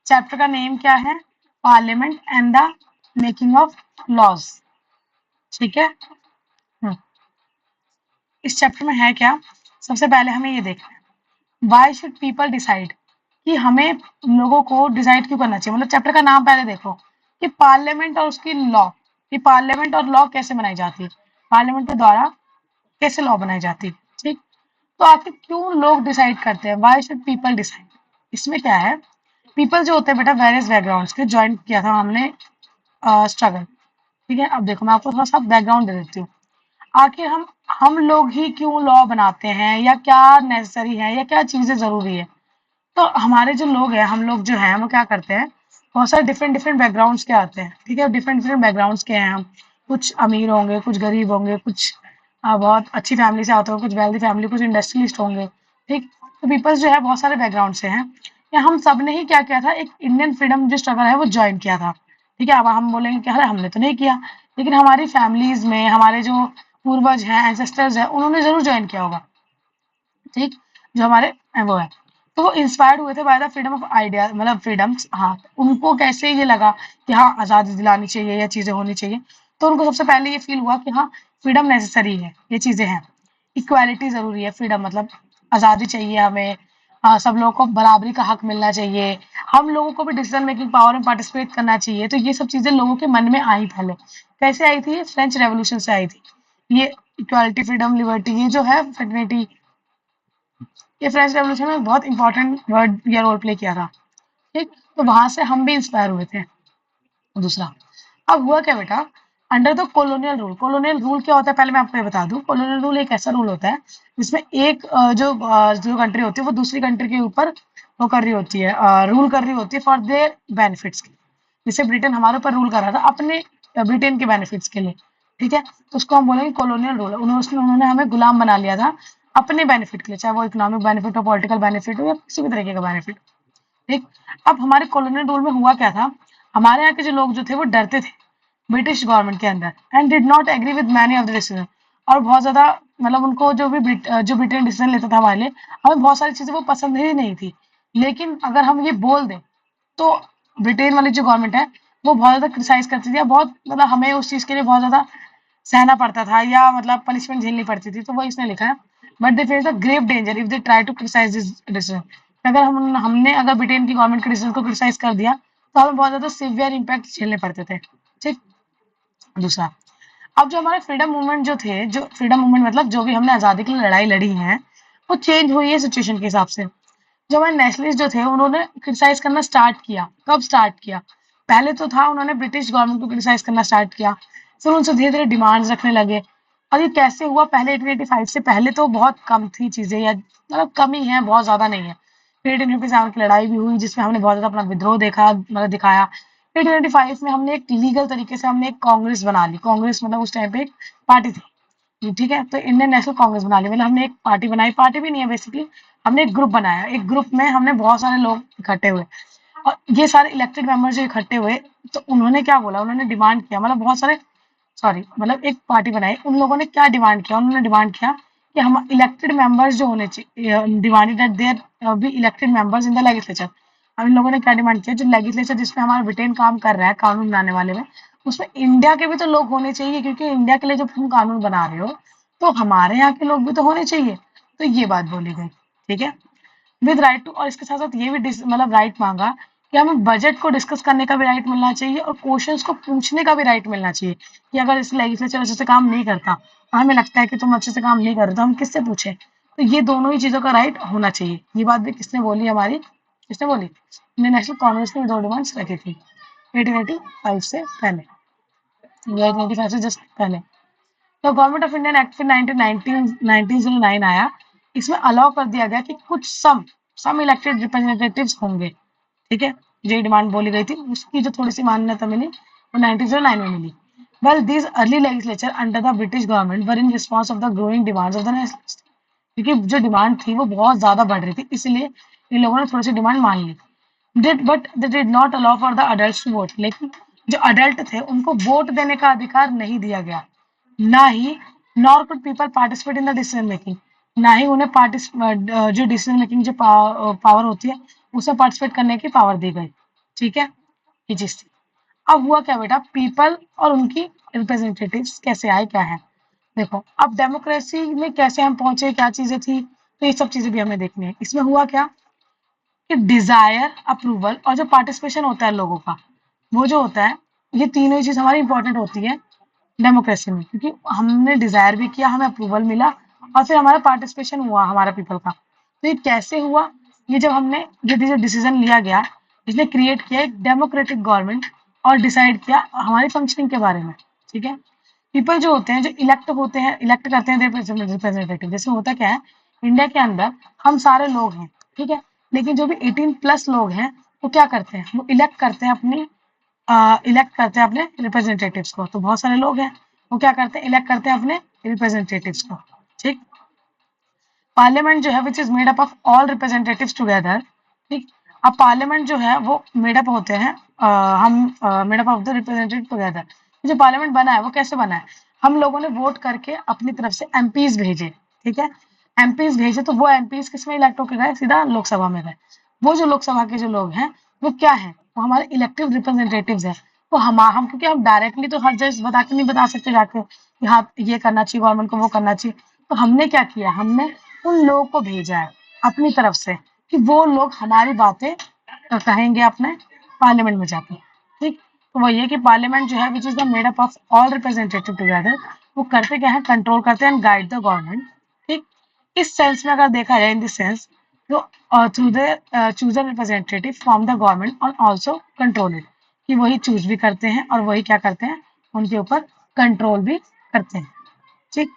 Chapter का name क्या है? Parliament and the making of laws. ठीक है। इस चैप्टर में है क्या? सबसे पहले हमें ये देखना है, वाई शुड पीपल डिसाइड, कि हमें लोगों को डिसाइड क्यों करना चाहिए। मतलब चैप्टर का नाम पहले देखो कि पार्लियामेंट और उसकी लॉ, कि पार्लियामेंट और लॉ कैसे बनाई जाती है, पार्लियामेंट के द्वारा कैसे लॉ बनाई जाती है। ठीक, तो आखिर क्यों लोग डिसाइड करते हैं, वाई शुड पीपल डिसाइड। इसमें क्या है, पीपल जो होते हैं बेटा वेरियस बैकग्राउंड्स के, ज्वाइन किया था हमने स्ट्रगल। ठीक है, अब देखो मैं आपको थोड़ा सा बैकग्राउंड दे देती हूँ। आखिर हम लोग ही क्यों लॉ बनाते हैं, या क्या नेसेसरी है, या क्या चीजें जरूरी है। तो हमारे जो लोग हैं, हम लोग जो हैं वो क्या करते हैं, बहुत सारे डिफरेंट डिफरेंट बैकग्राउंड्स के आते हैं। ठीक है, डिफरेंट डिफरेंट बैकग्राउंड्स के हैं हम, कुछ अमीर होंगे, कुछ गरीब होंगे, कुछ बहुत अच्छी फैमिली से आते होंगे, कुछ वेल्दी फैमिली, कुछ इंडस्ट्रियलिस्ट होंगे। ठीक, तो पीपल्स जो है बहुत सारे बैकग्राउंड से हैं। या हम सब ने ही क्या किया था, एक इंडियन फ्रीडम जो स्ट्रगल है वो ज्वाइन किया था। ठीक है, अब हम बोलेंगे कि अरे हमने तो नहीं किया, लेकिन हमारी फैमिलीज में हमारे जो पूर्वज हैं, एंसेस्टर्स हैं, उन्होंने जरूर ज्वाइन किया होगा। ठीक, जो हमारे वो है, तो वो इंस्पायर्ड हुए थे by the freedom of idea, मतलब फ्रीडम्स। हाँ, उनको कैसे ये लगा कि हाँ आज़ादी दिलानी चाहिए, या चीज़ें होनी चाहिए। तो उनको सबसे पहले ये फील हुआ कि हाँ फ्रीडम नेसेसरी है, ये चीज़ें हैं, इक्वालिटी ज़रूरी है। फ्रीडम मतलब आज़ादी चाहिए हमें, हाँ सब लोगों को बराबरी का हक मिलना चाहिए, हम लोगों को भी डिसीजन मेकिंग पावर में पार्टिसिपेट करना चाहिए। तो ये सब चीज़ें लोगों के मन में आई पहले। कैसे आई थी? फ्रेंच रेवोल्यूशन से आई थी ये। इक्वालिटी, फ्रीडम, लिबर्टी, ये जो है फ्रेटर्निटी, ये फ्रेंच रेवोल्यूशन में बहुत इंपॉर्टेंट वर्ड या रोल प्ले किया था। ठीक, तो वहां से हम भी इंस्पायर हुए थे। दूसरा, अब हुआ क्या बेटा, under the colonial rule. Colonial rule क्या होता है पहले मैं आपको ये बता दूं। कॉलोनियल रूल एक ऐसा रूल होता है जिसमें एक जो कंट्री होती है वो दूसरी कंट्री के ऊपर वो कर रही होती है, रूल कर रही होती है फॉर देयर बेनिफिट्स के। जैसे ब्रिटेन हमारे ऊपर रूल कर रहा था अपने ब्रिटेन के बेनिफिट्स के लिए। ठीक है, तो उसको हम बोलेंगे कॉलोनियल रूल। उन्होंने हमें गुलाम बना लिया था अपने बेनिफिट के लिए, चाहे वो इकोनॉमिक बेनिफिट हो, पॉलिटिकल बेनिफिट हो, या किसी भी तरीके का बेनिफिट। ठीक, अब हमारे कॉलोनियल रूल में हुआ क्या था, हमारे यहाँ के जो लोग जो थे वो डरते थे ब्रिटिश गवर्नमेंट के अंदर, and did not agree with many of the decision. और बहुत ज्यादा मतलब उनको जो ब्रिटेन डिसीजन लेता था हमारे लिए, हमें बहुत सारी चीजें वो पसंद ही नहीं थी। लेकिन अगर हम ये बोल दें तो ब्रिटेन वाली जो गवर्नमेंट है वो बहुत ज्यादा क्रिटिसाइज करती थी, या बहुत मतलब हमें उस चीज के लिए बहुत ज्यादा सहना पड़ता था, या मतलब पनिशमेंट झेलनी पड़ती थी। तो वो इसने लिखा है, but they face the grave danger if they try to criticise this decision. अगर हमने अगर ब्रिटेन की गवर्नमेंट के डिसीजन को क्रिटिसाइज कर दिया तो हमें बहुत ज्यादा सिवियर इम्पैक्ट झेलने पड़ते थे। ठीक, दूसरा, अब जो हमारे फ्रीडम मूवमेंट जो थे, जो फ्रीडम मूवमेंट मतलब जो भी हमने आजादी के लिए लड़ाई लड़ी है, वो चेंज हुई है सिचुएशन के हिसाब से। जो हमारे नेशनलिस्ट जो थे उन्होंने क्रिटिसाइज करना स्टार्ट किया। कब स्टार्ट किया? पहले तो था उन्होंने ब्रिटिश गवर्नमेंट को क्रिटिसाइज करना स्टार्ट किया, फिर उनसे धीरे धीरे डिमांड्स रखने लगे। और ये कैसे हुआ? पहले 1885 से पहले तो बहुत कम थी चीजें, या मतलब कम ही है, बहुत ज्यादा नहीं है। फिर 1857 की लड़ाई भी हुई जिसमें हमने बहुत ज्यादा अपना विद्रोह देखा, मतलब दिखाया। 1885 में हमने एक लीगल तरीके से हमने एक कांग्रेस बना ली। कांग्रेस मतलब उस टाइम पे एक पार्टी थी। ठीक है, तो इंडियन नेशनल कांग्रेस बना ली, मतलब हमने एक पार्टी बनाई, पार्टी भी नहीं है बेसिकली, हमने एक ग्रुप बनाया। एक ग्रुप में हमने बहुत सारे लोग इकट्ठे हुए, और ये सारे इलेक्टेड मेंबर्स जो इकट्ठे हुए, तो उन्होंने क्या बोला, उन्होंने डिमांड किया, मतलब बहुत सारे मतलब एक पार्टी बनाई। उन लोगों ने क्या डिमांड किया? उन्होंने डिमांड किया कि हम इलेक्टेड मेंबर्स जो होने चाहिए, demanded that there be elected members in the legislature. अब इन लोगों ने क्या डिमांड किया, जो लेजिस्लेचर जिसमें हमारा ब्रिटेन काम कर रहा है कानून बनाने वाले में, उसमें इंडिया के भी तो लोग होने चाहिए, क्योंकि इंडिया के लिए जब तुम कानून बना रहे हो तो हमारे यहाँ के लोग भी तो होने चाहिए। तो ये बात बोली गई। ठीक है, विद राइट टू, और इसके साथ साथ ये भी मतलब राइट मांगा कि हमें बजट को डिस्कस करने का भी राइट मिलना चाहिए, और क्वेश्चंस को पूछने का भी राइट मिलना चाहिए, कि अगर इस लेजिस्लेचर अच्छे से काम नहीं करता और हमें लगता है कि तुम अच्छे से काम नहीं कर रहे तो हम किससे पूछे। तो ये दोनों ही चीजों का राइट होना चाहिए। ये बात भी किसने बोली? हमारी किसने बोली? इंडियन नेशनल कांग्रेस ने दो डिमांड्स रखी थी 1885 से पहले, या 1885 से जस्ट पहले। तो गवर्नमेंट ऑफ इंडियन एक्ट फिर 1909 आया। इसमें अलाउ कर दिया गया कि कुछ सम इलेक्टेड रिप्रेजेंटेटिव्स होंगे। ठीक है, जो डिमांड बोली गई थी उसकी जो थोड़ी सी मान्यता मिली वो 1909 में मिली। Well this early legislature under the British government were in response of the growing demands of the nationalist. क्योंकि जो डिमांड थी वो बहुत ज्यादा बढ़ रही थी, इसलिए इन लोगों ने थोड़ी सी डिमांड मान ली। But they did not allow for the adult to vote. लेकिन जो अडल्ट थे उनको वोट देने का अधिकार नहीं दिया गया, ना ही nor could people participate in the decision making. ना ही उन्हें जो डिसीजन मेकिंग जो पावर होती है उसमें पार्टिसिपेट करने की पावर दी गई। ठीक है, ये चीज थी। अब हुआ क्या बेटा, पीपल और उनकी रिप्रेजेंटेटिव्स कैसे आए, क्या है, देखो अब डेमोक्रेसी में कैसे हम पहुंचे, क्या चीजें थी, तो ये सब चीजें भी हमें देखनी है। इसमें हुआ क्या कि डिजायर, अप्रूवल और जो पार्टिसिपेशन होता है लोगों का, वो जो होता है, ये तीनों ही चीज हमारी इंपॉर्टेंट होती है डेमोक्रेसी में, क्योंकि हमने डिजायर भी किया, हमें अप्रूवल मिला और फिर हमारा पार्टिसिपेशन हुआ हमारा पीपल का। तो ये कैसे हुआ, ये जब हमने जो डिसीजन लिया गया, जिसने क्रिएट किया एक डेमोक्रेटिक गवर्नमेंट और डिसाइड किया हमारी फंक्शनिंग के बारे में। ठीक है, पीपल जो होते हैं, जो इलेक्ट होते हैं, इलेक्ट करते हैं रिप्रेजेंटेटिव। जैसे होता क्या है, इंडिया के अंदर हम सारे लोग हैं, ठीक है, लेकिन जो भी 18+ लोग हैं वो क्या करते हैं, वो इलेक्ट करते हैं अपने रिप्रेजेंटेटिव्स को। तो बहुत सारे लोग हैं, वो क्या करते हैं, इलेक्ट करते हैं अपने रिप्रेजेंटेटिव्स को। ठीक, पार्लियामेंट जो है which is made up of all representatives together. ठीक, अब पार्लियामेंट जो है वो मेडअप होते हैं, हम made up of the representative together. जो पार्लियामेंट बना है वो कैसे बना है, हम लोगों ने वोट करके अपनी तरफ से एमपीज भेजे। ठीक है, एमपीज भेजे तो वो एमपीज किसमें इलेक्ट होकर गए, सीधा लोकसभा में गए। वो जो लोकसभा के जो लोग हैं वो क्या है, वो हमारे इलेक्टिव रिप्रेजेंटेटिव्स हैं। वो हम क्योंकि हम डायरेक्टली तो हर जगह बता के नहीं बता सकते जाके कि हाँ ये करना चाहिए गवर्नमेंट को, वो करना चाहिए। तो हमने क्या किया, हमने उन लोगों को भेजा है अपनी तरफ से कि वो लोग हमारी बातें कहेंगे अपने पार्लियामेंट में जाके। ठीक, तो वही है कि पार्लियामेंट जो है which is the made up of all representative together, वो करते क्या है, कंट्रोल करते हैं, गाइड द गवर्नमेंट। ठीक, इस सेंस में अगर देखा जाए, इन दिस सेंस, तो through the choose a representative from the government और ऑल्सो कंट्रोल इट, कि वही चूज भी करते हैं और वही क्या करते हैं, उनके ऊपर कंट्रोल भी करते हैं। ठीक,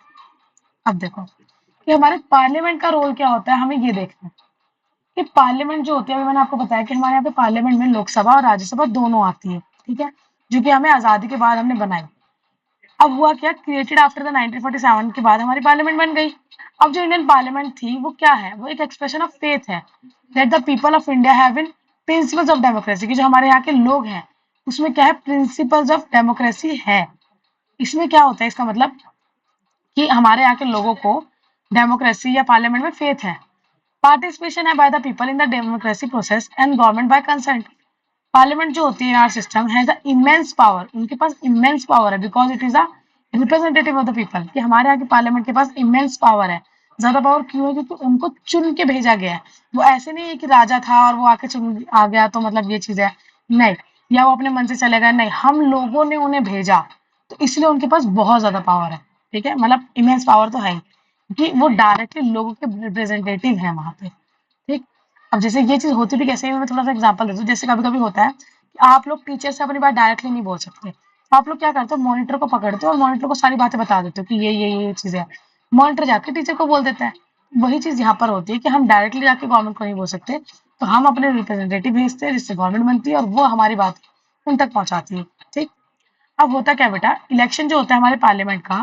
अब देखो कि हमारे पार्लियामेंट का रोल क्या होता है, हमें ये देखना है कि पार्लियामेंट जो होती है, अभी मैंने आपको बताया कि हमारे यहाँ पे पार्लियामेंट में लोकसभा और राज्यसभा दोनों आती है। ठीक है, जो कि हमें आजादी के बाद हमने बनाई। अब हुआ क्या, क्रिएटेड आफ्टर द 1947 के बाद हमारी पार्लियामेंट बन गई। अब जो इंडियन पार्लियामेंट थी वो क्या है, वो एक एक्सप्रेशन ऑफ फेथ है that the people of India have in principles of democracy, की जो हमारे यहाँ के लोग हैं उसमें क्या है, प्रिंसिपल्स ऑफ डेमोक्रेसी है। इसमें क्या होता है, इसका मतलब कि हमारे यहाँ के लोगों को डेमोक्रेसी या पार्लियामेंट में फेथ है। पार्टिसिपेशन है by the people in the democracy process and government by consent. Parliament जो होती है our system has a immense power, उनके पास इमेंस पावर है because it is a representative of the people, कि हमारे यहाँ की पार्लियामेंट के पास इमेंस पावर है। ज्यादा पावर क्यों है, क्योंकि उनको चुन के भेजा गया है। वो ऐसे नहीं है कि राजा था और वो आके चुन आ गया तो मतलब ये चीज है, नहीं, या वो अपने मन से चले गए, नहीं, हम लोगों ने उन्हें भेजा, तो इसलिए उनके पास बहुत ज्यादा पावर है। ठीक है, मतलब इमेंस पावर तो है ही, क्योंकि वो डायरेक्टली लोगों के रिप्रेजेंटेटिव है वहां पे। ठीक, अब जैसे ये चीज होती भी कैसे है, मैं थोड़ा सा एग्जांपल देता हूँ। जैसे कभी कभी होता है कि आप लोग टीचर से अपनी बात डायरेक्टली नहीं बोल सकते, तो आप लोग क्या करते हो, मॉनिटर को पकड़ते हो और मॉनिटर को सारी बातें बता देते हो कि ये चीज है। मॉनिटर जाके टीचर को बोल देता है। वही चीज यहाँ पर होती है कि हम डायरेक्टली जाके गवर्नमेंट को नहीं बोल सकते, तो हम अपने रिप्रेजेंटेटिव भेजते हैं जिससे गवर्नमेंट बनती है और वो हमारी बात उन तक पहुंचाती है। ठीक, अब होता क्या बेटा, इलेक्शन जो होता है हमारे पार्लियामेंट का,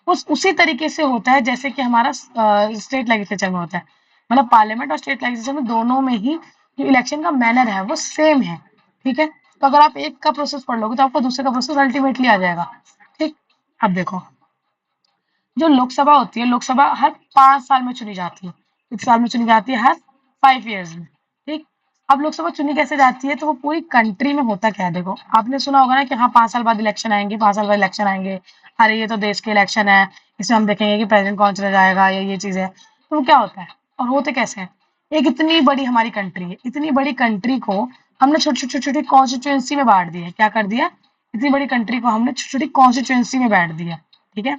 वो उसी तरीके से होता है जैसे कि हमारा स्टेट लेजिस्लेचर में होता है। मतलब पार्लियामेंट और स्टेट लेजिस्लेचर में दोनों में ही जो इलेक्शन का मैनर है वो सेम है। ठीक है, तो अगर आप एक का प्रोसेस पढ़ लोगे तो आपको दूसरे का प्रोसेस अल्टीमेटली आ जाएगा। ठीक, अब देखो, जो लोकसभा होती है, लोकसभा हर 5 साल में चुनी जाती है। किस साल में चुनी जाती है, हर 5 years में। ठीक, अब लोकसभा चुनी कैसे जाती है, तो वो पूरी कंट्री में होता क्या है, देखो आपने सुना होगा ना कि हाँ 5 साल बाद इलेक्शन आएंगे, 5 साल बाद इलेक्शन आएंगे, अरे ये तो देश के इलेक्शन है, इसमें हम देखेंगे कि प्रेसिडेंट कौन चला जाएगा, या ये चीज है। तो वो क्या होता है और होते कैसे हैं, एक इतनी बड़ी हमारी कंट्री है, इतनी बड़ी कंट्री को हमने छोटी छोटी छोटी कॉन्स्टिट्यूएंसी में बांट दिया। क्या कर दिया, इतनी बड़ी कंट्री को हमने छोटी छोटी कॉन्स्टिट्यूएंसी में बांट दिया। ठीक है,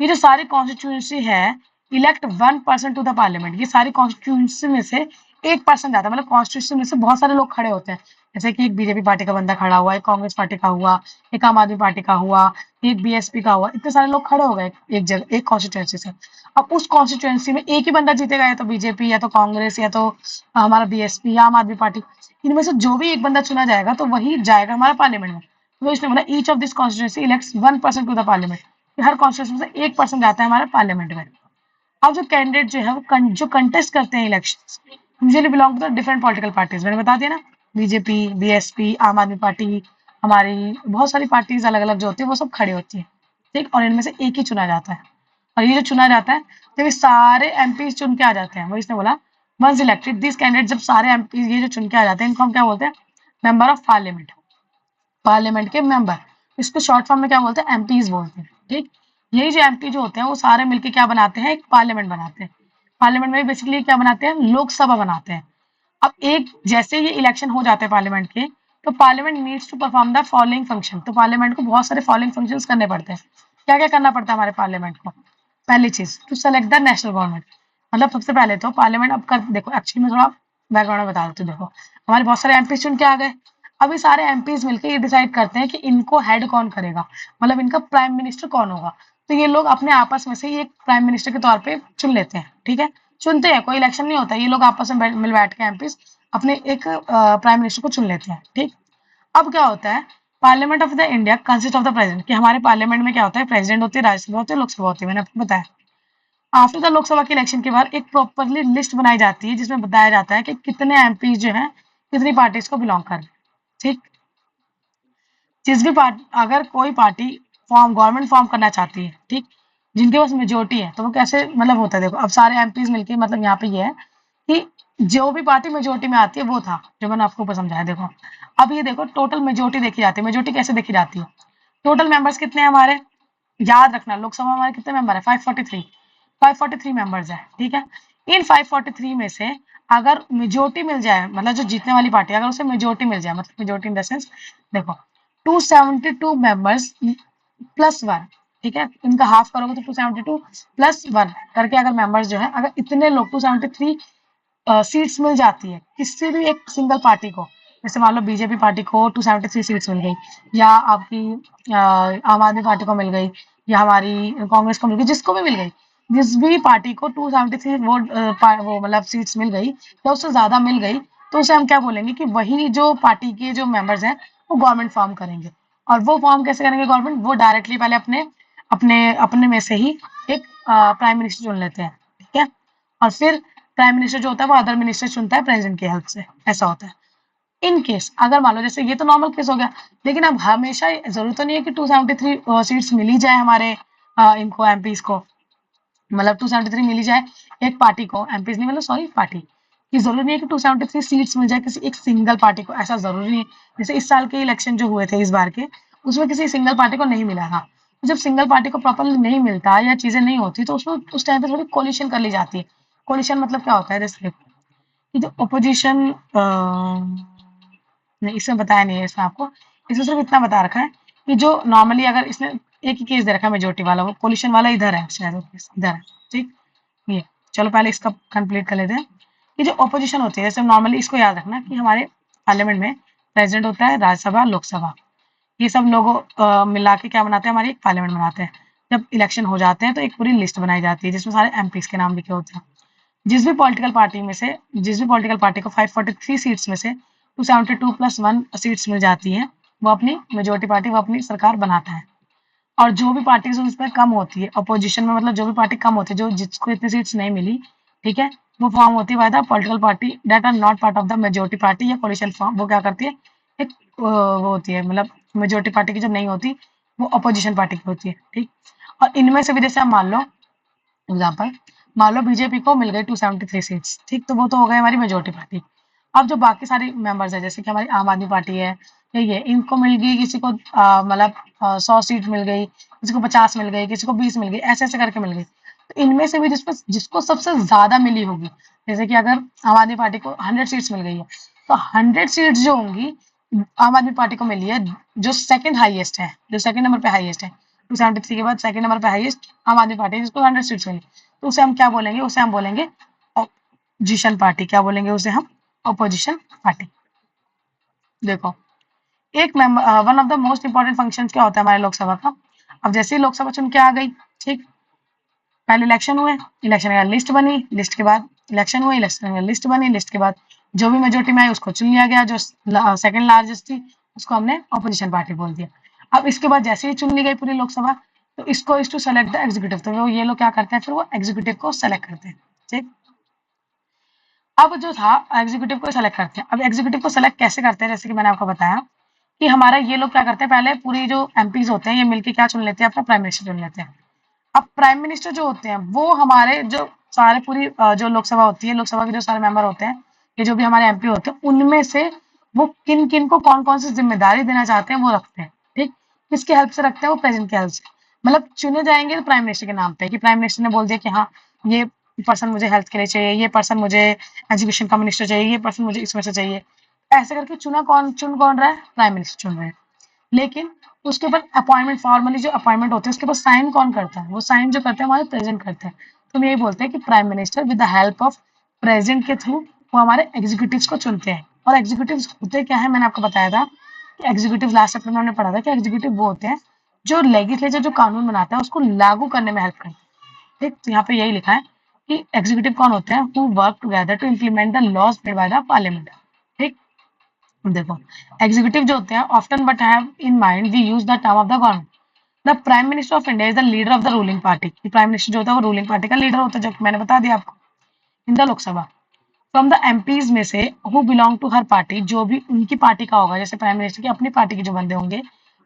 ये जो सारी कॉन्स्टिट्यूंसी है, इलेक्ट 1% टू द पार्लियामेंट, ये सारी कॉन्स्टिट्यूंसी में से 1% आता है। मतलब कॉन्स्टिट्यूंसी में से बहुत सारे लोग खड़े होते हैं, जैसे कि एक बीजेपी पार्टी का बंदा खड़ा हुआ, एक कांग्रेस पार्टी का हुआ, एक आम आदमी पार्टी का हुआ, एक बीएसपी का हुआ, इतने सारे लोग खड़े हो गए एक जगह, एक कॉन्स्टिट्यूंसी से। अब उस कॉन्स्टिट्यूंसी में एक ही बंदा जीतेगा, या तो बीजेपी, या तो कांग्रेस, या तो हमारा बीएसपी, या आम आदमी पार्टी। इनमें से जो भी एक बंदा चुना जाएगा तो वही जाएगा हमारा पार्लियामेंट में। तो इसने बोला each of this constituency elects 1% to the parliament, हर कॉन्स्टिट्यूंसी से 1% जाता है हमारे पार्लियामेंट में। अब जो कैंडिडेट जो है वो जो कंटेस्ट करते हैं election, usually belong to the different political parties. मैंने बता दिया ना, बीजेपी, बीएसपी, आम आदमी पार्टी, हमारी बहुत सारी पार्टीज अलग अलग जो होती है वो सब खड़ी होती है। ठीक, और इनमें से एक ही चुना जाता है। और ये जो चुना जाता है, जब ये सारे एमपी चुन के आ जाते हैं, वही इसने बोला वंस इलेक्टेड दिस कैंडिडेट, जब सारे एमपी ये जो चुन के आ जाते हैं, इनको हम क्या बोलते हैं, मेंबर ऑफ पार्लियामेंट, पार्लियामेंट के मेंबर, इसको शॉर्ट फॉर्म में क्या बोलते हैं, एमपीज बोलते हैं। ठीक, यही जो एमपी जो होते हैं वो सारे मिलकर क्या बनाते हैं, एक पार्लियामेंट बनाते हैं। पार्लियामेंट में बेसिकली क्या बनाते हैं, लोकसभा बनाते हैं। अब एक जैसे ये इलेक्शन हो जाते हैं पार्लियामेंट के, तो parliament needs to perform the following function, तो पार्लियामेंट को बहुत सारे फॉलोइंग फंक्शंस करने पड़ते हैं। क्या क्या करना पड़ता है हमारे पार्लियामेंट को, पहली चीज to select the national government, मतलब सबसे पहले तो पार्लियामेंट अब कर देखो, एक्चुअली मैं थोड़ा बैकग्राउंड में बता देती हूँ। देखो हमारे बहुत सारे एमपी चुन के आ गए, अभी सारे एमपीज मिलकर ये डिसाइड करते हैं कि इनको हेड कौन करेगा, मतलब इनका प्राइम मिनिस्टर कौन होगा। तो ये लोग अपने आपस में से ही एक प्राइम मिनिस्टर के तौर पे चुन लेते हैं। ठीक है, चुनते हैं, कोई इलेक्शन नहीं होता, ये लोग आपस में मिल बैठ के एमपीज अपने एक प्राइम मिनिस्टर को चुन लेते हैं। ठीक, अब क्या होता है, parliament of the India consist of the president, कि हमारे पार्लियामेंट में क्या होता है, प्रेसिडेंट होती है, राज्यसभा होती है, लोकसभा होती है, मैंने आपको बताया। आफ्टर द लोकसभा के इलेक्शन के बाद एक प्रॉपरली लिस्ट बनाई जाती है जिसमें बताया जाता है कि कितने एमपी जो हैं कितनी पार्टीज को बिलोंग कर रहे हैं। ठीक, जिस भी पार्टी, अगर कोई पार्टी गवर्नमेंट फॉर्म करना चाहती है, ठीक, जिनके पास मेजोरिटी है, तो वो कैसे मतलब होता है, देखो अब सारे एमपीज मिलके, मतलब यहाँ पे ये है कि जो भी पार्टी मेजोरिटी में आती है वो था जो मैंने आपको ऊपर समझाया। देखो अब ये देखो टोटल मेजोरिटी देखी जाती है, मेजोरिटी कैसे देखी जाती है, टोटल मेंबर्स कितने हैं हमारे, याद रखना लोकसभा में हमारे कितने मेंबर है, 543, 543 मेंबर्स है। ठीक है, इन 543 में से अगर मेजोरिटी मिल जाए, मतलब जो जीतने वाली पार्टी अगर उसे मेजोरिटी मिल जाए, मतलब मेजोरिटी इन द सेंस, देखो 272 मेंबर्स प्लस वन, ठीक है, इनका हाफ करोगे तो 272 प्लस वन करके अगर मेंबर्स जो है, अगर इतने लोग 273 सीट्स मिल जाती है किसी भी एक सिंगल पार्टी को, जैसे मान लो बीजेपी पार्टी को 273 सीट्स मिल गई, या आपकी आम आदमी पार्टी को मिल गई, या हमारी कांग्रेस को मिल गई, जिसको भी मिल गई, जिस भी पार्टी को 273 वोट वो मतलब सीट्स मिल गई या उससे ज्यादा मिल गई, तो उसे हम क्या बोलेंगे कि वही जो पार्टी के जो मेंबर्स हैं वो गवर्नमेंट फॉर्म करेंगे। और वो फॉर्म कैसे करेंगे गवर्नमेंट, वो डायरेक्टली पहले अपने अपने अपने में से ही एक प्राइम मिनिस्टर चुन लेते हैं। ठीक है, और फिर प्राइम मिनिस्टर जो होता है वो अदर मिनिस्टर चुनता है प्रेसिडेंट की हेल्प से, ऐसा होता है। इन केस अगर मान लो, जैसे ये तो नॉर्मल केस हो गया, लेकिन अब हमेशा जरूरत तो नहीं है कि 273 सीट्स मिल ही जाए हमारे इनको एमपीज को, मतलब 273 मिल ही जाए एक पार्टी को, एमपीज नहीं मतलब सॉरी पार्टी की, जरूरी नहीं है कि 273 सीट्स मिल जाए किसी एक सिंगल पार्टी को, ऐसा जरूरी नहीं है। जैसे इस साल के इलेक्शन जो हुए थे इस बार के, उसमें किसी सिंगल पार्टी को नहीं मिला था। तो जब सिंगल पार्टी को प्रॉपरली नहीं मिलता या चीजें नहीं होती, तो उसमें उस टाइम पे थोड़ी कोलिशन कर ली जाती है। कोलिशन मतलब क्या होता है, जैसे कि जो अपोजिशन, नहीं इसमें बताया नहीं है इसमें आपको, इसमें सिर्फ इतना बता रखा है कि जो नॉर्मली अगर इसने एक ही केस दे रखा है मेजोरिटी वाला, वो कोलिशन वाला इधर है शायद, वो केस इधर है। ठीक, ये चलो पहले इसका कंप्लीट कर लेते हैं कि जो अपोजिशन होती है, जैसे नॉर्मली इसको याद रखना कि हमारे पार्लियामेंट में प्रेसिडेंट होता है, राज्यसभा, लोकसभा, ये सब लोगों मिला के क्या बनाते हैं, हमारी एक पार्लियामेंट बनाते हैं। जब इलेक्शन हो जाते हैं तो एक पूरी लिस्ट बनाई जाती है जिसमें सारे एमपीज के नाम लिखे होते हैं। जिस भी पॉलिटिकल पार्टी में से, जिस भी पॉलिटिकल पार्टी को 543 सीट्स में से 272 प्लस 1 सीट्स मिल जाती हैं, वो अपनी मेजोरिटी पार्टी, वो अपनी सरकार बनाता है। और जो भी पार्टीज उसमें कम होती है अपोजिशन में, मतलब जो भी पार्टी कम होती है, जो जिसको इतनी सीट्स नहीं मिली, ठीक है, वो फॉर्म होती है by the political party that are not part of the majority party या कोलिशन फॉर्म। वो क्या करती है, एक वो होती है, मतलब मेजोरिटी पार्टी की जो नहीं होती वो अपोजिशन पार्टी की होती है। ठीक, और इनमें से भी जैसे आप मान लो एग्जाम्पल, मान लो बीजेपी को मिल गई 273 सीट्स, ठीक, तो वो तो हो गई हमारी मेजोरिटी पार्टी। अब जो बाकी सारी मेंबर्स है, जैसे कि हमारी आम आदमी पार्टी है, ये इनको मिल गई, किसी को मतलब 100 सीट मिल गई, किसी को 50 मिल गई, किसी को 20 मिल गई, ऐसे ऐसे करके मिल गई। तो इनमें से भी जिसको सबसे ज्यादा मिली होगी, जैसे कि अगर आम आदमी पार्टी को 100 सीट्स मिल गई है, तो 100 सीट्स जो होंगी आम आदमी पार्टी को मिली है, जो सेकंड हाईएस्ट है, जो सेकंड नंबर पे हाईएस्ट है, 273 के बाद सेकंड नंबर पे हाईएस्ट आम आदमी पार्टी है, जिसको 100 सीट्स मिली, तो उसे हम क्या बोलेंगे, उसे हम बोलेंगे अपोजिशन पार्टी। क्या बोलेंगे उसे हम, अपोजिशन पार्टी। देखो एक member, one of the most important function क्या होता है हमारे लोकसभा का, अब जैसे ही लोकसभा चुन के आ गई, ठीक, पहले इलेक्शन हुए, इलेक्शन के बाद लिस्ट बनी, लिस्ट के बाद इलेक्शन हुए, इलेक्शन में लिस्ट बनी, लिस्ट के बाद जो भी मेजोरिटी में आई उसको चुन लिया गया, जो सेकंड लार्जेस्ट थी उसको हमने अपोजिशन पार्टी बोल दिया। अब इसके बाद जैसे ही चुन ली गई पूरी लोकसभा, तो इसको is to select the executive, तो वो ये लोग क्या करते हैं, फिर वो एग्जीक्यूटिव को सेलेक्ट करते हैं। ठीक, अब जो था एग्जीक्यूटिव को सेलेक्ट करते हैं। अब एग्जीक्यूटिव को सेलेक्ट कैसे करते हैं, जैसे कि मैंने आपको बताया कि हमारा ये लोग क्या करते हैं, पहले पूरी जो एमपीज होते हैं ये मिलकर क्या चुन लेते हैं, अपना प्राइम मिनिस्टर चुन लेते हैं। अब प्राइम मिनिस्टर जो होते हैं वो हमारे जो सारे पूरी जो लोकसभा होती है, लोकसभा के जो सारे मेंबर होते हैं, ये जो भी हमारे एमपी होते हैं, उनमें से वो किन किन को कौन कौन सी जिम्मेदारी देना चाहते हैं वो रखते हैं, ठीक। किसकी हेल्प से रखते हैं? वो प्रेसिडेंट की हेल्प से। मतलब चुने जाएंगे तो प्राइम मिनिस्टर के नाम पे, कि प्राइम मिनिस्टर ने बोल दिया कि हाँ ये पर्सन मुझे हेल्थ के लिए चाहिए, ये पर्सन मुझे एजुकेशन का मिनिस्टर चाहिए, ये पर्सन मुझे इसमें से चाहिए, ऐसे करके चुन कौन रहा है? प्राइम मिनिस्टर चुन रहे हैं। लेकिन उसके ऊपर अपॉइंटमेंट, फॉर्मली जो अपॉइंटमेंट होते हैं उसके ऊपर साइन कौन करता है? वो साइन जो करते हैं हमारे प्रेसिडेंट करते हैं। तो हम यही बोलते हैं कि prime minister with the help of president के थ्रू वो हमारे एग्जीक्यूटिव्स को चुनते हैं। और एग्जीक्यूटिव्स होते क्या है? मैंने आपको बताया था कि एग्जीक्यूटिव लास्ट चैप्टर में हमने पढ़ा था कि एग्जीक्यूटिव वो होते हैं जो लेजिस्लेचर जो कानून बनाता है उसको लागू करने में हेल्प करते हैं, ठीक। तो यहाँ पे यही लिखा है कि एग्जीक्यूटिव कौन होते हैं? Who work together to implement the laws made by the parliament, ठीक। देखो एग्जीक्यूटिव जो होते हैं often but have in mind we use the term of the government. The prime minister of India is the leader of the ruling party. Prime minister जो होता है वो ruling party का लीडर होता है, जो मैंने बता दिया आपको। In the Lok Sabha from the MPs में से हु बिलोंग टू हर पार्टी, जो भी उनकी पार्टी का होगा, जैसे प्राइम मिनिस्टर की अपनी पार्टी के जो बंदे होंगे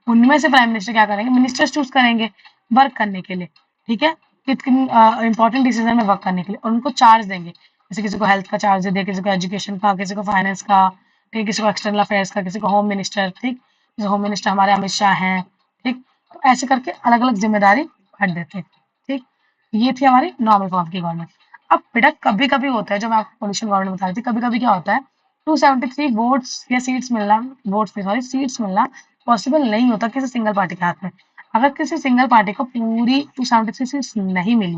उनमें से प्राइम मिनिस्टर क्या करेंगे? मिनिस्टर्स चूज करेंगे वर्क करने के लिए, ठीक है, किन इंपॉर्टेंट डिसीजन में वर्क करने के लिए, और उनको चार्ज देंगे। जैसे किसी को हेल्थ का चार्ज दे दिया, किसी को एजुकेशन का, किसी को फाइनेंस का, ठीक, किसी को एक्सटर्नल अफेयर्स का, किसी को होम मिनिस्टर, ठीक। जैसे होम मिनिस्टर हमारे अमित शाह हैं, ठीक। तो ऐसे करके अलग अलग जिम्मेदारी बांट देते हैं, ठीक। ये थी हमारी नॉर्मल फॉर्म की गवर्नमेंट। अब बेटा कभी कभी होता है, जो मैं आपको पोलिशन गवर्नमेंट बता रही थी, कभी कभी क्या होता है 273 वोट्स या सीट्स मिलना, वोट्स नहीं सॉरी सीट्स मिलना पॉसिबल नहीं होता किसी सिंगल पार्टी के हाथ में। अगर किसी सिंगल पार्टी को पूरी 273 सीट्स नहीं मिली,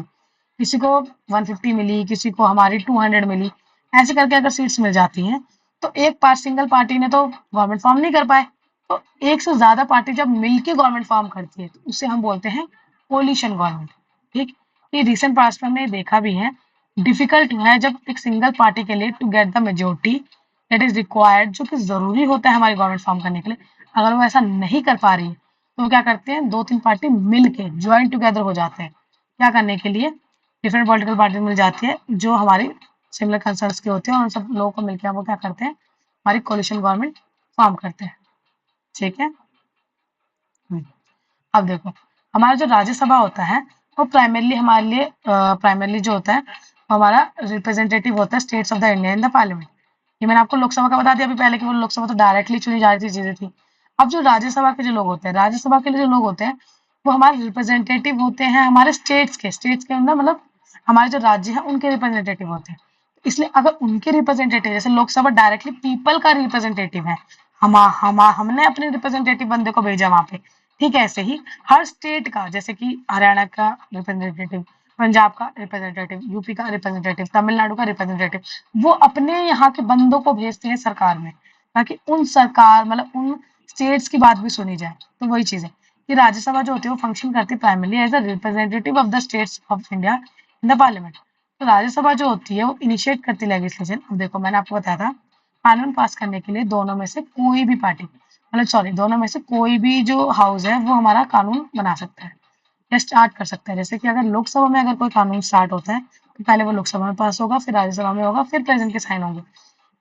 किसी को 150 मिली, किसी को हमारी 200 मिली, ऐसे करके अगर सीट्स मिल जाती हैं तो एक पार्ट सिंगल पार्टी ने तो गवर्नमेंट फॉर्म नहीं कर पाए, तो एक से ज्यादा पार्टी जब मिलके गवर्नमेंट फॉर्म करती है तो उसे हम बोलते हैं कोलिशन गवर्नमेंट, ठीक। ये रिसेंट पास्ट में हमने देखा भी है, डिफिकल्ट है जब एक सिंगल पार्टी के लिए to get the majority that is required, जो कि जरूरी होता है हमारी गवर्नमेंट फॉर्म करने के लिए, अगर वो ऐसा नहीं कर पा रही है तो वो क्या करते हैं? दो तीन पार्टी मिल के ज्वाइन टुगेदर हो जाते हैं, क्या करने के लिए? डिफरेंट पॉलिटिकल पार्टी मिल जाती है जो हमारी सिमिलर कंसर्न्स के होते हैं, और उन सब लोगों को मिलकर वो क्या करते हैं? हमारी कोलिशन गवर्नमेंट फॉर्म करते हैं, ठीक है। अब देखो हमारा जो राज्यसभा होता है वो प्राइमरली हमारे लिए प्राइमरली जो होता है वो हमारा रिप्रेजेंटेटिव होता है states of the India in the parliament. ये मैंने आपको लोकसभा का बता दिया अभी पहले कि वो लोकसभा तो डायरेक्टली चुनी जा रही थी, चीजें थी। अब जो राज्यसभा के जो लोग होते हैं, राज्यसभा के लिए जो लोग होते हैं वो हमारे रिप्रेजेंटेटिव होते हैं हमारे स्टेट्स के अंदर, मतलब हमारे जो राज्य है उनके रिप्रेजेंटेटिव होते हैं। इसलिए अगर उनके रिप्रेजेंटेटिव, जैसे लोकसभा डायरेक्टली पीपल का रिप्रेजेंटेटिव है, हमने अपने रिप्रेजेंटेटिव बंदे को भेजा वहां पे, ठीक है। ऐसे ही हर स्टेट का, जैसे कि हरियाणा का रिप्रेजेंटेटिव, पंजाब का रिप्रेजेंटेटिव, यूपी का रिप्रेजेंटेटिव, तमिलनाडु का रिप्रेजेंटेटिव, वो अपने यहाँ के बंदों को भेजते हैं सरकार में, ताकि उन सरकार मतलब उन स्टेट्स की बात भी सुनी जाए। तो वही चीज है कि राज्यसभा जो होती है वो फंक्शन करती है primarily as a representative of the states of India in the parliament. तो राज्यसभा जो होती है वो इनिशिएट करती है लेजिस्लेशन। अब देखो मैंने आपको बताया था कानून पास करने के लिए दोनों में से कोई भी पार्टी, मतलब सॉरी दोनों में से कोई भी जो हाउस है वो हमारा कानून बना सकता है या स्टार्ट कर सकता है। जैसे कि अगर लोकसभा में अगर कोई कानून स्टार्ट होता है तो पहले वो लोकसभा में पास होगा, फिर राज्यसभा में होगा, फिर प्रेसिडेंट के साइन होंगे।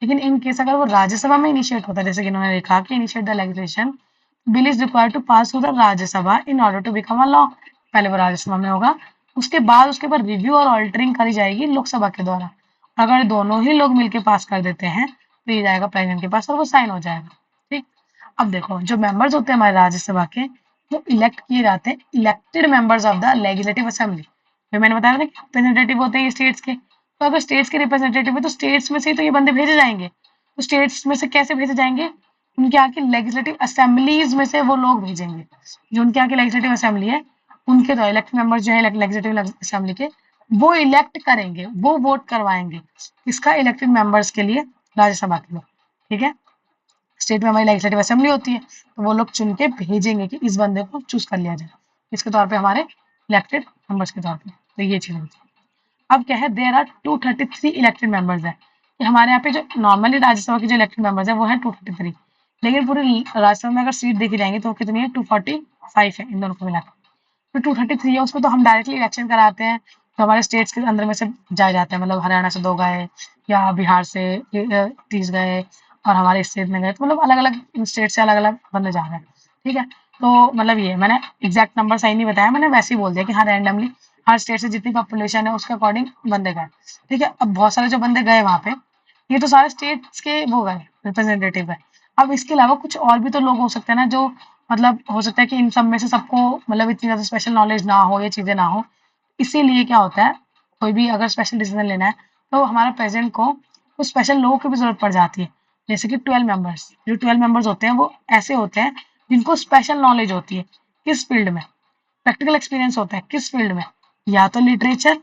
लेकिन इन केस अगर वो राज्यसभा में इनिशिएट होता है, जैसे कि इन्होंने लिखा कि initiate the legislation bill is required to pass through the Rajya Sabha in order to become a law, पहले वो राज्यसभा में होगा, उसके बाद उसके ऊपर रिव्यू और ऑल्टरिंग करी जाएगी लोकसभा के द्वारा। अगर दोनों ही लोग मिलकर पास कर देते हैं तो ये जाएगा प्रेसिडेंट के पास और वो साइन हो जाएगा, ठीक। अब देखो जो मेंबर्स होते हैं हमारे राज्यसभा के वो इलेक्ट किए जाते हैं, elected members of the legislative assembly. फिर मैंने बताया ना कि रिप्रेजेंटेटिव होते हैं ये स्टेट्स के, तो अगर स्टेट्स के रिप्रेजेंटेटिव है तो स्टेट्स में से ही तो ये बंदे भेजे जाएंगे। तो स्टेट्स में से कैसे भेजे जाएंगे? उनके यहाँ की लेजिस्लेटिव असेंबलीज में से वो लोग भेजेंगे, जो उनके यहाँ की लेजिस्लेटिव असेंबली है उनके द्वारा इलेक्टेड मेंबर्स जो है लेजिस्लेटिव असेंबली के, वो इलेक्ट करेंगे, वो वोट करवाएंगे किसका? इलेक्टेड मेंबर्स के लिए, राज्यसभा के लिए, ठीक है। स्टेट में हमारी लेजिस्लेटिव असेंबली होती है तो वो लोग चुन के भेजेंगे कि इस बंदे को चूज कर लिया जाए इसके तौर पे हमारे इलेक्टेड मेंबर्स के तौर पे। तो ये चीज होती है। अब क्या है, देयर आर 233 इलेक्टेड मेंबर्स है कि हमारे यहाँ पे जो नॉर्मली राज्यसभा के जो इलेक्टेड मेंबर्स है वो है 233, लेकिन पूरी राज्यसभा में अगर सीट देखी जाएंगी तो कितनी है? 245 है इन दोनों को मिलाकर। तो 233 है उसको तो हम डायरेक्टली इलेक्शन कराते हैं, तो हमारे स्टेट्स के अंदर में से जाए जाते हैं, मतलब हरियाणा से 2 गए या बिहार से 30 गए और हमारे स्टेट में गए, तो मतलब अलग अलग स्टेट से अलग अलग बंदे जा रहे हैं, ठीक है। तो मतलब ये मैंने एग्जैक्ट नंबर सही नहीं बताया, मैंने वैसे ही बोल दिया कि हाँ रैंडमली हर स्टेट से जितनी पॉपुलेशन है उसके अकॉर्डिंग बंदे गए, ठीक है। अब बहुत सारे जो बंदे गए वहां पे ये तो सारे स्टेट्स के वो गए रिप्रेजेंटेटिव है। अब इसके अलावा कुछ और भी तो लोग हो सकते हैं ना, जो मतलब हो सकता है कि इन सब में से सबको मतलब इतनी ज़्यादा स्पेशल नॉलेज ना हो, ये चीज़ें ना हो। इसीलिए क्या होता है, कोई भी अगर स्पेशल डिसीजन लेना है तो हमारे प्रेसिडेंट को कुछ स्पेशल लोगों की भी ज़रूरत पड़ जाती है। जैसे कि 12 मेंबर्स, जो 12 मेंबर्स होते हैं वो ऐसे होते हैं जिनको स्पेशल नॉलेज होती है। किस फील्ड में? प्रैक्टिकल एक्सपीरियंस होता है किस फील्ड में? या तो लिटरेचर,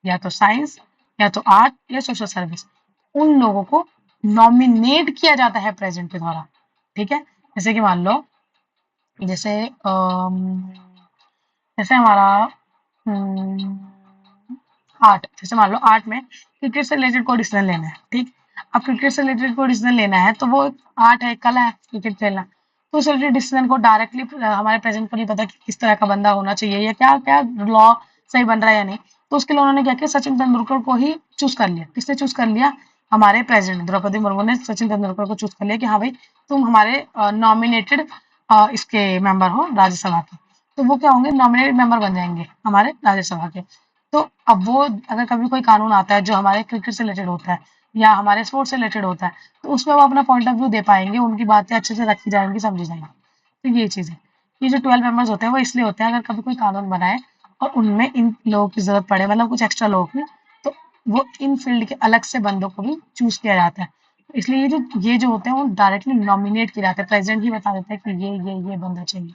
या तो साइंस, या तो आर्ट, या सोशल सर्विस। उन लोगों को नॉमिनेट किया जाता है प्रेसिडेंट के द्वारा। ठीक है, जैसे कि मान लो, जैसे जैसे हमारा आर्ट, जैसे मान लो आर्ट में क्रिकेट से रिलेटेड कोई डिसीजन लेना है। ठीक, अब क्रिकेट से रिलेटेड कोई डिसीजन लेना है तो वो आर्ट है, कला है क्रिकेट खेलना। तो उस रिलेटेड डिसीजन को डायरेक्टली हमारे प्रेसिडेंट को नहीं पता कि किस तरह का बंदा होना चाहिए या क्या क्या लॉ सही बन रहा है या नहीं। तो उसके लिए उन्होंने क्या किया, सचिन तेंदुलकर को ही चूज कर लिया। किसने चूज कर लिया? हमारे प्रेसिडेंट द्रौपदी मुर्मू ने सचिन तेंदुलकर को चूज कर लिया कि हाँ भाई, तुम हमारे नॉमिनेटेड इसके मेंबर हो राज्यसभा के। तो वो क्या होंगे, नॉमिनेटेड मेंबर बन जाएंगे हमारे राज्यसभा के। तो अब वो अगर कभी कोई कानून आता है जो हमारे क्रिकेट से रिलेटेड होता है या हमारे स्पोर्ट्स से रिलेटेड होता है, तो उसमें वो अपना पॉइंट ऑफ व्यू दे पाएंगे, उनकी बातें अच्छे से रखी जाएंगी, समझी जाएंगी। तो ये चीज़ है। ये जो 12 मेंबर्स होते हैं वो इसलिए होते हैं अगर कभी कोई कानून बनाए और उनमें इन लोगों की जरूरत पड़े, मतलब कुछ एक्स्ट्रा लोगों की, तो वो इन फील्ड के अलग से बंदों को भी चूज किया जाता है। तो इसलिए ये जो होते हैं वो डायरेक्टली नॉमिनेट किए जाते हैं, प्रेसिडेंट ही बता देते हैं कि ये बंदा चाहिए।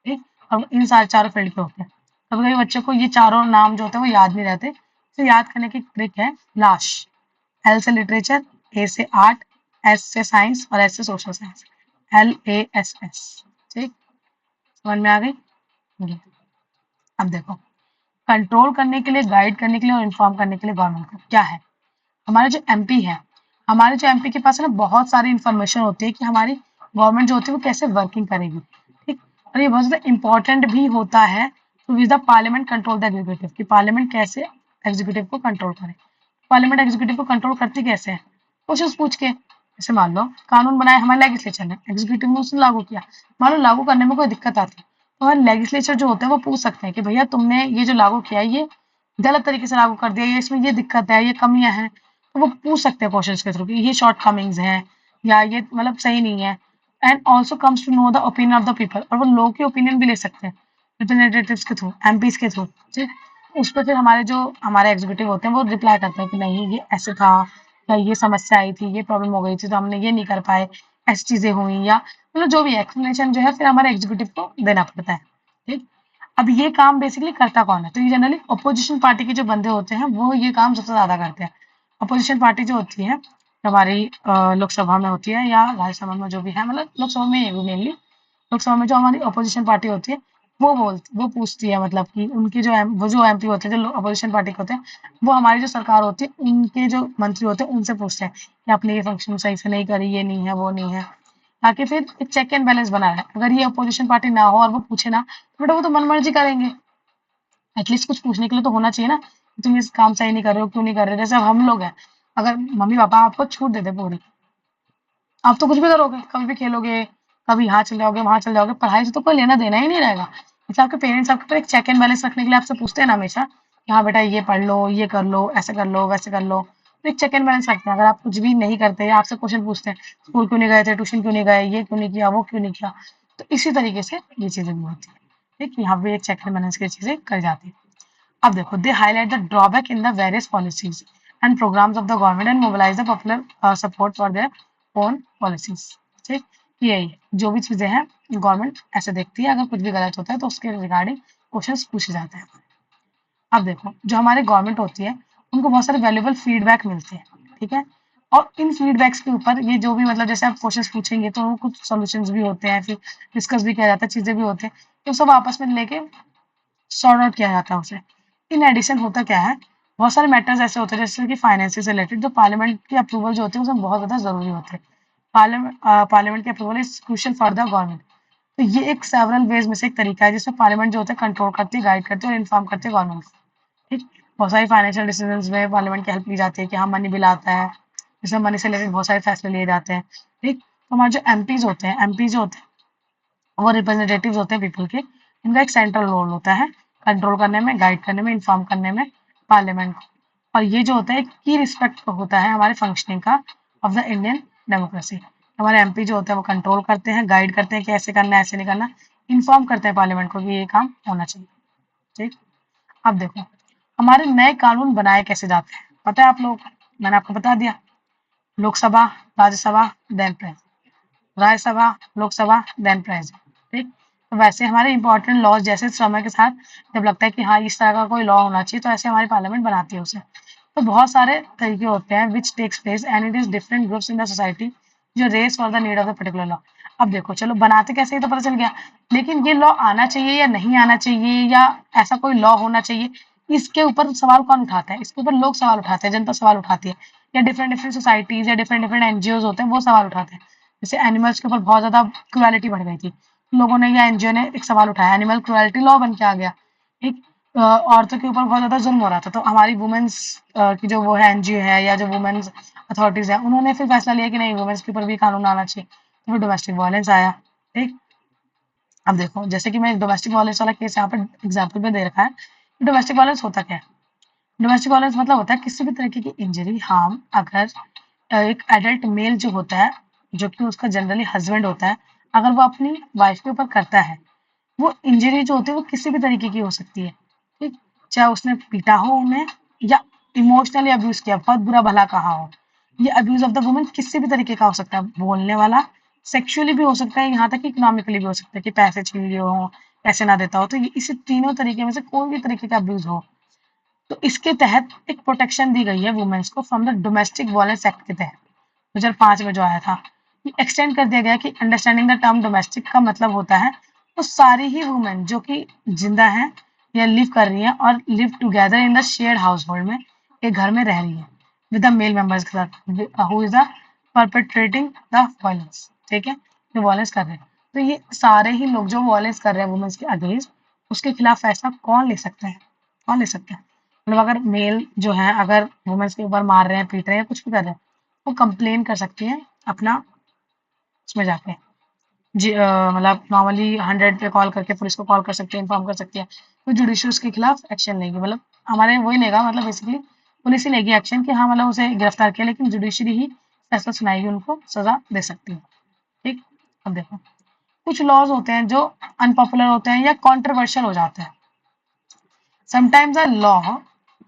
ठीक, और इन सारे चारों फील्ड के होते हैं। कभी कभी बच्चों को ये चारों नाम जो होते हैं वो याद नहीं रहते, तो याद करने की ट्रिक है लाश। एल से लिटरेचर, ए से आर्ट, एस से साइंस और एस से सोशल साइंस। LASS। ठीक, समझ में आ गई? ये। अब देखो, कंट्रोल करने के लिए, गाइड करने के लिए और इन्फॉर्म करने के लिए गवर्नमेंट को क्या है, हमारे जो MP है, हमारे जो MP के पास है ना बहुत सारी इन्फॉर्मेशन होती है कि हमारी गवर्नमेंट जो होती है वो कैसे वर्किंग करेगी। ठीक, और ये बहुत ज़्यादा इंपॉर्टेंट भी होता है to with the parliament control the executive, कि पार्लियामेंट कैसे एग्जीक्यूटिव को कंट्रोल करे। पार्लियामेंट एग्जीक्यूटिव को कंट्रोल करती कैसे है? क्वेश्चन पूछ के। जैसे मान लो कानून बनाए हमारे लेजिस्लेचर ने, एग्जीक्यूटिव ने उसने लागू किया, मान लो लागू करने में कोई दिक्कत आती है, तो हमारे लेजिस्लेचर जो होते हैं वो पूछ सकते हैं कि भैया तुमने ये जो लागू किया है ये गलत तरीके से लागू कर दिया, ये इसमें ये दिक्कत है, ये कमियां हैं। तो वो पूछ सकते हैं क्वेश्चन के थ्रू कि ये शॉर्ट कमिंग्स हैं या ये मतलब सही नहीं है। And also comes to know the opinion of the people, और वो लोगों की ओपिनियन भी ले सकते हैं रिप्रेजेंटेटिव्स के थ्रू, MPs के थ्रू। ठीक, उस पर फिर हमारे जो हमारे एग्जीक्यूटिव होते हैं वो रिप्लाई करते हैं कि नहीं ये ऐसे था, या ये समस्या आई थी, ये प्रॉब्लम हो गई थी तो हमने ये नहीं कर पाए, ऐसी चीजें हुई, या मतलब जो भी एक्सप्लेनेशन जो है फिर हमारे एग्जीक्यूटिव को देना पड़ता है। ठीक, अब ये काम बेसिकली करता कौन है, तो ये जनरली अपोजिशन पार्टी के जो बंदे होते हैं वो ये काम सबसे ज्यादा करते हैं। अपोजिशन पार्टी जो होती है हमारी लोकसभा में होती है या राज्यसभा में, जो भी है, मतलब लोकसभा में ही मेनली। लोकसभा में जो हमारी अपोजिशन पार्टी होती है वो पूछती है, मतलब कि उनकी वो जो MP होते हैं जो अपोजिशन पार्टी के होते हैं, वो हमारी जो सरकार होती है उनके जो मंत्री होते हैं उनसे पूछते हैं कि आपने ये फंक्शन सही से नहीं करी, ये नहीं है, वो नहीं है, ताकि फिर एक चेक एंड बैलेंस बना रहे। अगर ये अपोजिशन पार्टी ना हो और वो पूछे ना, तो बेटा वो तो मनमर्जी करेंगे। एटलीस्ट कुछ पूछने के लिए तो होना चाहिए ना कि तुम इस काम सही नहीं कर रहे हो, क्यों नहीं कर रहे हो। जैसे अब हम लोग हैं, अगर मम्मी पापा आपको छूट देते पूरी, आप तो कुछ भी करोगे, कभी भी खेलोगे, कभी यहाँ चल जाओगे, वहां चल जाओगे, पढ़ाई से तो कोई लेना देना ही नहीं रहेगा। इसलिए आपके पेरेंट्स आपके ऊपर एक चेक एंड बैलेंस रखने के लिए आपसे पूछते हैं ना हमेशा कि हाँ बेटा ये पढ़ लो, ये कर लो, ऐसे कर लो, वैसे कर लो। तो एक चेक एंड बैलेंस रखते हैं। अगर आप कुछ भी नहीं करते या आपसे क्वेश्चन पूछते हैं, स्कूल क्यों नहीं गए थे, ट्यूशन क्यों नहीं गए, ये क्यों नहीं किया, वो क्यों नहीं किया, तो इसी तरीके से ये चीजें भी होती है। ठीक, यहाँ पे एक चेक एंड बैलेंस की चीजें कर जाती है। अब देखो, they highlight the drawback in the various policies and programmes of the government and mobilise the popular support for their own policies. ठीक, यही जो भी चीजें हैं गवर्नमेंट ऐसे देखती है, अगर कुछ भी गलत होता है तो उसके रिगार्डिंग क्वेश्चंस पूछे जाते हैं। अब देखो, जो हमारे गवर्नमेंट होती है उनको बहुत सारे वैल्यूएबल फीडबैक मिलते हैं। ठीक है, और इन फीडबैक्स के ऊपर ये जो भी मतलब जैसे आप क्वेश्चंस पूछेंगे तो कुछ सॉल्यूशंस भी होते हैं, फिर डिस्कस भी किया जाता है, चीजें भी होती हैं, तो सब आपस में लेके सॉर्ट आउट किया जाता है उसे। इन एडिशन होता क्या है, बहुत सारे मैटर्स ऐसे होते हैं जैसे कि फाइनेंस से रिलेटेड, जो पार्लियामेंट की अप्रूवल जो होती है उसमें बहुत ज़्यादा ज़रूरी होते हैं। पार्लियामेंट की approval is crucial for the government. तो ये एक सेवरल वेज में से एक तरीका है जिसमें पार्लियामेंट जो होता है कंट्रोल करती है, गाइड करती है और इन्फॉर्म करती है गवर्नमेंट को। ठीक, बहुत सारी फाइनेंशियल डिसीजन में पार्लियामेंट की हेल्प ली जाती है कि हाँ मनी बिल आता है, जिसमें मनी से रिलेटेड बहुत सारे फैसले लिए जाते हैं। ठीक, तो हमारे जो MPs होते हैं, MP जो होते हैं वो रिप्रेजेंटेटिव्स होते हैं पीपल के। इनका एक सेंट्रल रोल होता है कंट्रोल करने में, गाइड करने में, इन्फॉर्म करने में पार्लियामेंट को। और ये जो होता है की रिस्पेक्ट होता है हमारे फंक्शनिंग का ऑफ द इंडियन डेमोक्रेसी। हमारे एमपी जो होते हैं वो कंट्रोल करते हैं, गाइड करते हैं कि ऐसे करना है, ऐसे नहीं करना, इन्फॉर्म करते हैं पार्लियामेंट को कि ये काम होना चाहिए। ठीक, अब देखो हमारे नए कानून बनाए कैसे जाते हैं, पता है आप लोग, मैंने आपको बता दिया, Lok Sabha, Rajya Sabha, then president, Rajya Sabha, Lok Sabha, then president. ठीक, तो वैसे हमारे इंपॉर्टेंट लॉज जैसे समय के साथ जब लगता है कि हाँ इस तरह का कोई लॉ होना चाहिए, तो ऐसे हमारी पार्लियामेंट बनाती है उसे। तो बहुत सारे तरीके होते हैं which takes place and it is different groups in the society जो raise for the need of the particular law. अब देखो चलो बनाते कैसे ही तो पता चल गया, लेकिन ये लॉ आना चाहिए या नहीं आना चाहिए, या ऐसा कोई लॉ होना चाहिए, इसके ऊपर सवाल कौन उठाता है? इसके ऊपर लोग सवाल उठाते हैं, जनता सवाल उठाती है, या डिफरेंट डिफरेंट सोसाइटीज या डिफरेंट डिफरेंट एनजीओ होते हैं वो सवाल उठाते हैं। जैसे एनिमल्स के ऊपर बहुत ज्यादा क्रुएलिटी बढ़ गई थी, लोगों ने या एनजीओ ने एक सवाल उठाया, एनिमल क्रुएलिटी लॉ बन के आ गया। एक औरतों के ऊपर बहुत ज्यादा जुल्म हो रहा था, तो हमारी वुमेन्स की जो वो है एनजीओ है या जो वुमेन्स अथॉरिटीज है, उन्होंने फिर फैसला लिया कि नहीं वुमेन्स के ऊपर भी कानून आना चाहिए, तो फिर डोमेस्टिक वायलेंस आया। ठीक, अब देखो जैसे कि मैं एक डोमेस्टिक वायलेंस वाला केस यहाँ पे एग्जाम्पल में दे रखा है। डोमेस्टिक वायलेंस होता क्या है? डोमेस्टिक वायलेंस मतलब होता है किसी भी तरीके की इंजरी, हार्म, अगर एक एडल्ट मेल जो होता है, जो कि उसका जनरली हस्बैंड होता है, अगर वो अपनी वाइफ के ऊपर करता है, वो इंजरी जो होती है वो किसी भी तरीके की हो सकती है। ठीक, चाहे उसने पीटा हो उन्हें या इमोशनली अब्यूज किया, बहुत बुरा भला कहा हो, ये अब्यूज ऑफ द वुमेन किसी भी तरीके का हो सकता है, बोलने वाला, सेक्सुअली भी हो सकता है, यहाँ तक कि इकोनॉमिकली भी हो सकता है कि पैसे छीन लिए हो, पैसे ना देता हो, तो ये इसी तीनों तरीके में से कोई भी तरीके का अब्यूज हो, तो इसके तहत एक प्रोटेक्शन दी गई है वुमेन्स को from the domestic violence act के तहत 2005 में जो आया था। ये एक्सटेंड कर दिया गया कि अंडरस्टैंडिंग द टर्म डोमेस्टिक का मतलब होता है तो सारी ही वुमेन जो कि जिंदा हैं या लिव कर रही हैं और live together in the shared house hold में, एक घर में रह रही है विद द मेल मेंबर्स के साथ, who is the perpetrating the violence. ठीक है, जो वायलेंस कर रहे हैं, तो ये सारे ही लोग जो वायलेंस कर रहे हैं वुमेन्स के अगेंस्ट, उसके खिलाफ फैसला कौन ले सकता है? कौन ले सकता है? मतलब अगर मेल जो है अगर वुमेन्स के ऊपर मार रहे हैं, पीट रहे हैं, कुछ भी कर रहे हैं, वो कंप्लेन कर सकती हैं अपना उसमें जाके, जी मतलब नॉर्मली 100 पे कॉल करके पुलिस को कॉल कर सकती है, इन्फॉर्म कर सकती है, तो जुडिशियल उसके खिलाफ एक्शन लेगी, मतलब हमारे वही लेगा, मतलब बेसिकली पुलिस ही लेगी एक्शन कि हाँ मतलब उसे गिरफ्तार किया, लेकिन जुडिशरी ही फैसला सुनाएगी, उनको सजा दे सकती है। ठीक, अब देखो कुछ लॉज होते हैं जो अनपॉपुलर होते हैं या कॉन्ट्रोवर्शियल हो जाते हैं। Sometimes a law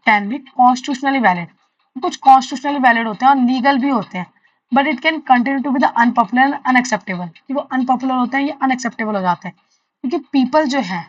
can be constitutionally valid, कुछ कॉन्स्टिट्यूशनली वैलिड होते हैं और लीगल भी होते हैं, but it can continue to be the unpopular unacceptable, कि वो अनपॉपुलर होते हैं या अनएक्सेप्टेबल हो जाते हैं, क्योंकि पीपल जो है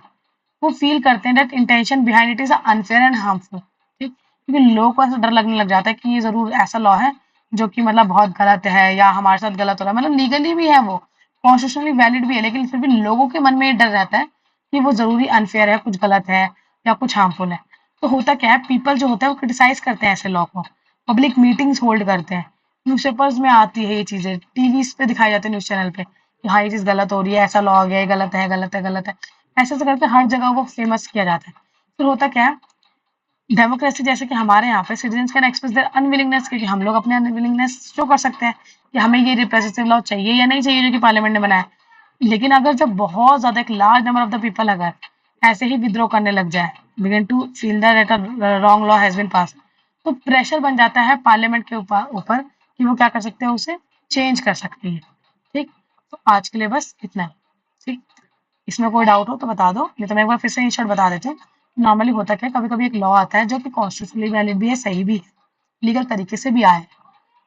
वो फील करते हैं that intention behind it is unfair and harmful. ठीक, क्योंकि लोगों को ऐसा डर लगने लग जाता है कि ये जरूर ऐसा लॉ है जो कि मतलब बहुत गलत है या हमारे साथ गलत हो रहा है, मतलब लीगली भी है वो, कॉन्स्टिट्यूशनली वैलिड भी है, लेकिन फिर भी लोगों के मन में ये डर रहता है कि वो जरूरी अनफेयर है, कुछ गलत है या कुछ हार्मफुल है। तो होता क्या है, पीपल जो होता है वो क्रिटिसाइज करते हैं ऐसे लॉ को, पब्लिक मीटिंग्स होल्ड करते हैं, न्यूज़पेपर्स में आती है ये चीजें, टीवी पे दिखाई जाती है, न्यूज चैनल पे कि हाँ ये चीज गलत हो रही है, ऐसा लॉ आ गया, ये गलत है, गलत है, गलत है, ऐसे ऐसे करके हर जगह वो फेमस किया जाता है। फिर होता क्या है, डेमोक्रेसी जैसे कि हमारे यहाँ पे citizens can express their unwillingness, क्योंकि हम लोग अपने अनविलिंगनेस शो कर सकते हैं कि हमें ये रिप्रेजेंटेटिव लॉ चाहिए या नहीं चाहिए जो कि पार्लियामेंट ने बनाया। लेकिन अगर जब बहुत ज्यादा एक large number of the people अगर ऐसे ही विद्रोह करने लग जाए, begin to feel that a wrong law has been pass, तो प्रेशर बन जाता है पार्लियामेंट के ऊपर ऊपर कि वो क्या कर सकते हैं, उसे चेंज कर सकती है। ठीक, तो आज के लिए बस इतना ही। ठीक, इसमें कोई डाउट हो तो बता दो, नहीं तो मैं एक बार फिर से इन शॉर्ट बता देती हूँ। नॉर्मली होता क्या है, कभी कभी एक लॉ आता है जो कि कॉन्स्टिट्यूशनली वैलिड भी है, सही भी है, लीगल तरीके से भी आए,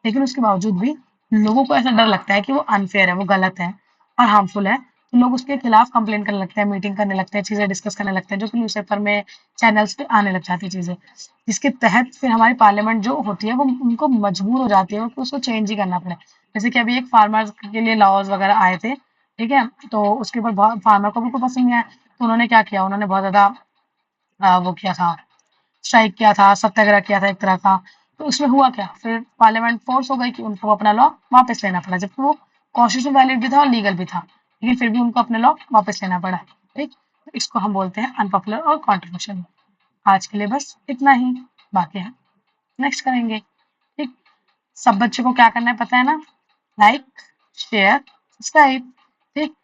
लेकिन उसके बावजूद भी लोगों को ऐसा डर लगता है कि वो अनफेयर है, वो गलत है और हार्मफुल है, तो लोग उसके खिलाफ कंप्लेन करने लगते हैं, मीटिंग करने लगते हैं, चीजें डिस्कस करने लगते हैं, जो कि न्यूज़पेपर में, चैनल्स पे आने लग जाती है चीजें, जिसके तहत फिर हमारी पार्लियामेंट जो होती है वो उनको मजबूर हो जाती है कि उसको चेंज ही करना पड़े। जैसे कि अभी एक फार्मर्स के लिए लॉज वगैरह आए थे, ठीक है, तो उसके ऊपर बहुत फार्मर को बिल्कुल पसंद नहीं आया, तो उन्होंने क्या किया, उन्होंने बहुत ज्यादा वो किया था, स्ट्राइक किया था, सत्याग्रह किया था एक तरह का। तो उसमें हुआ क्या, फिर पार्लियामेंट फोर्स हो गई कि उनको अपना लॉ वापस लेना पड़ा, जबकि वो कॉन्स्टिट्यूशन वैलिड भी था और लीगल भी था, लेकिन फिर भी उनको अपने लॉ वापस लेना पड़ा। ठीक, तो इसको हम बोलते हैं अनपॉपुलर और कॉन्ट्रोवर्शियल। आज के लिए बस इतना ही, बाकी हम नेक्स्ट करेंगे। ठीक, सब बच्चों को क्या करना है पता है ना, लाइक, शेयर, सब्सक्राइब। ठीक,